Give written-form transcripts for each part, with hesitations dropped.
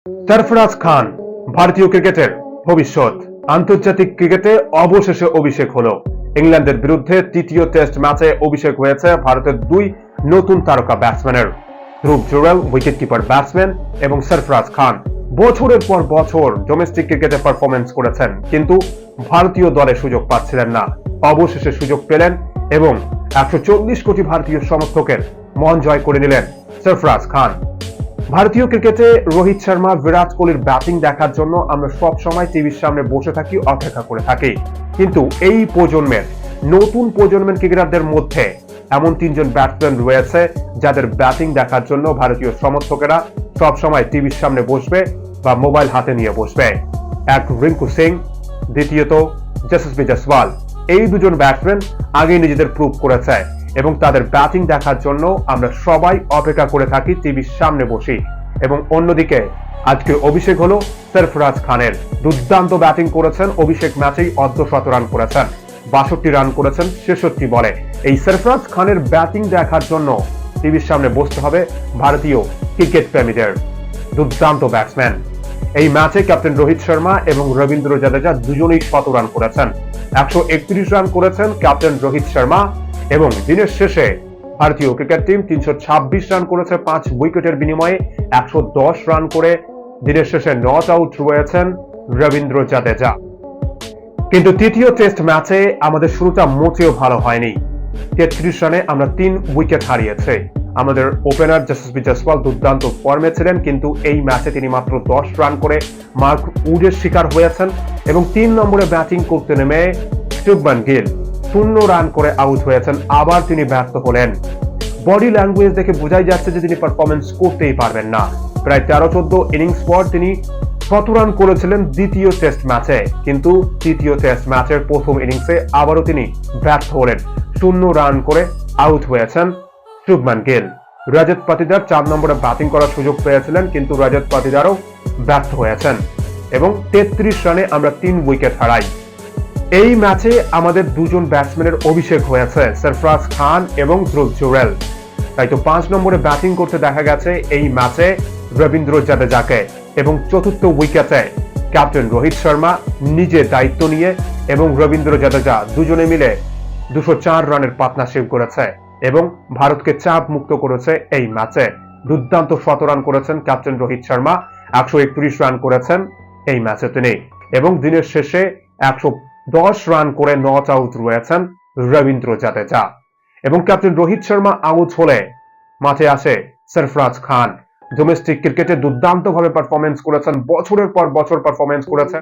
সরফরাজ খান ভারতীয় ক্রিকেটের ভবিষ্যৎ। আন্তর্জাতিক ক্রিকেটে অবশেষে অভিষেক হলো। ইংল্যান্ডের বিরুদ্ধে তৃতীয় টেস্ট ম্যাচে অভিষেক হয়েছে ভারতের দুই নতুন তারকা ব্যাটসম্যানের, ধ্রুব জুরেল উইকেটকিপার ব্যাটসম্যান এবং সরফরাজ খান বছরের পর বছর ডোমেস্টিক ক্রিকেটে পারফরমেন্স করেছেন, কিন্তু ভারতীয় দলে সুযোগ পাচ্ছিলেন না। অবশেষে সুযোগ পেলেন এবং 140 কোটি ভারতীয় সমর্থকের মন জয় করে নিলেন সরফরাজ খান। ভারতীয় ক্রিকেটে রোহিত শর্মা, বিরাট কোহলির ব্যাটিং দেখার জন্য আমরা সব সময় টিভির সামনে বসে থাকি, অপেক্ষা করে থাকি। কিন্তু এই প্রজন্মের নতুন প্রজন্মের ক্রিকেটারদের মধ্যে এমন তিনজন ব্যাটসম্যান রয়েছে যাদের ব্যাটিং দেখার জন্য ভারতীয় সমর্থকেরা সব সময় টিভির সামনে বসবে বা মোবাইল হাতে নিয়ে বসবে। এক রিঙ্কু সিং, দ্বিতীয়ত যশস্বী জয়সওয়াল। এই দুজন ব্যাটসম্যান আগে নিজেদের প্রুভ করেছে এবং তাদের ব্যাটিং দেখার জন্য আমরা সবাই অপেক্ষা করে থাকি টিভির সামনে বসি। এবং অন্যদিকে আজকে অভিষেক হলো সরফরাজ খানের। দুর্দান্ত ব্যাটিং করেছেন, অভিষেক ম্যাচেই অর্ধশত রান করেছেন, 62 রান করেছেন 66 বলে। এই সরফরাজ খানের ব্যাটিং দেখার জন্য টিভির সামনে বসতে হবে ভারতীয় ক্রিকেট প্রেমীদের। দুর্দান্ত ব্যাটসম্যান। এই ম্যাচে ক্যাপ্টেন রোহিত শর্মা এবং রবীন্দ্র জাদেজা দুজনেই 100 রান করেছেন। 131 রান করেছেন ক্যাপ্টেন রোহিত শর্মা এবং দিনের শেষে ভারতীয় ক্রিকেট টিম 326 রান করেছে 5 উইকেটের বিনিময়ে। 110 রান করে দিনের শেষে নট আউট রয়েছেন রবীন্দ্র জাদেজা। কিন্তু তৃতীয় টেস্ট ম্যাচে আমাদের শুরুটা মোটেও ভালো হয়নি। 33 রানে আমরা 3 উইকেট হারিয়েছি। আমাদের ওপেনার যশস্বী জয়সওয়াল দুর্দান্ত ফর্মে ছিলেন, কিন্তু এই ম্যাচে তিনি মাত্র 10 রান করে মার্ক উডের শিকার হয়েছেন এবং 3 নম্বরে ব্যাটিং করতে নেমে শুভমান গিল 0 রান করে আউট হয়েছেন। আবার তিনি ব্যর্থ হলেন। বডি ল্যাঙ্গুয়েজ দেখে বোঝাই যাচ্ছে যে তিনি পারফরমেন্স করতেই পারবেন না। প্রায় 13-14 ইনিংস পর তিনি 7 রান করেছিলেন দ্বিতীয় টেস্ট ম্যাচে, কিন্তু তৃতীয় টেস্ট ম্যাচের প্রথম ইনিংসে আবারও তিনি ব্যর্থ হলেন। 0 রান করে আউট হয়েছেন শুভমান গিল। রজত পাটিদার 4 নম্বরে ব্যাটিং করার সুযোগ পেয়েছিলেন, কিন্তু রজত পাটিদারও ব্যর্থ হয়েছেন এবং 33 রানে আমরা 3 উইকেট হারাই। এই ম্যাচে আমাদের দুজন ব্যাটসম্যানের অভিষেক হয়েছে, সরফরাজ খান এবং ধ্রুব জুরেল। তাই তো 5 নম্বরে ব্যাটিং করতে দেখা গেছে এই ম্যাচে রবীন্দ্র জাদেজাকে এবং চতুর্থ উইকেটে ক্যাপ্টেন রোহিত শর্মা নিজে দায়িত্ব নিয়ে এবং রবীন্দ্র জাদেজা দুজনে মিলে 204 রানের পার্টনারশিপ করেছে এবং ভারতকে চাপ মুক্ত করেছে এই ম্যাচে। দুর্দান্ত 100 রান করেছেন ক্যাপ্টেন রোহিত শর্মা, 131 রান করেছেন এই ম্যাচে তিনি এবং দিনের শেষে 110 রান করে নট আউট রয়েছেন রবীন্দ্র জাদেজা। এবং ক্যাপ্টেন রোহিত শর্মা আউট হলে মাঠে আসে সরফরাজ খান। ডোমেস্টিক ক্রিকেটে দুর্দান্ত ভাবে পারফরমেন্স করেছেন, বছরের পর বছর পারফরমেন্স করেছেন।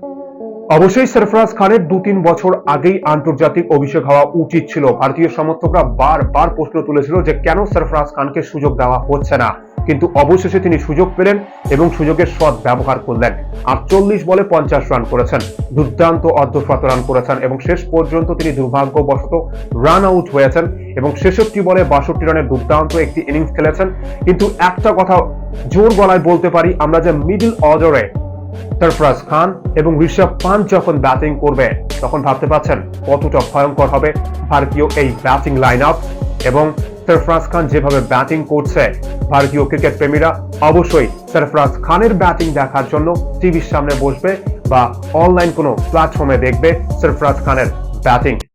অবশ্যই সরফরাজ খানের 2-3 বছর আগেই আন্তর্জাতিক অভিষেক হওয়া উচিত ছিল। ভারতীয় সমর্থকরা বারবার প্রশ্ন তুলেছিল যে কেন সরফরাজ খানকে সুযোগ দেওয়া হচ্ছে না, কিন্তু অবশেষে তিনি সুযোগ পেলেন এবং সুযোগের সৎ ব্যবহার করলেন। 48 বলে 50 রান করেছেন, দুর্দান্ত অর্ধশত রান করেছেন এবং শেষ পর্যন্ত তিনি দুর্ভাগ্যবশত রান আউট হয়েছেন এবং 66 বলে 62 রানের দুর্দান্ত একটি ইনিংস খেলেছেন। কিন্তু একটা কথা জোর গলায় বলতে পারি আমরা যে মিডল অর্ডারে সরফরাজ খান এবং ঋষভ পান্ট যখন ব্যাটিং করবে তখন ভাবতে পারছেন কতটা ভয়ঙ্কর হবে ভারতীয় এই ব্যাটিং লাইন আপ। এবং সরফরাজ খান যেভাবে ব্যাটিং করছে, ভারতীয় ক্রিকেট প্রেমীরা অবশ্যই সরফরাজ খানের ব্যাটিং দেখার জন্য টিভির সামনে বসবে বা অনলাইন কোনো প্ল্যাটফর্মে দেখবে সরফরাজ খানের ব্যাটিং।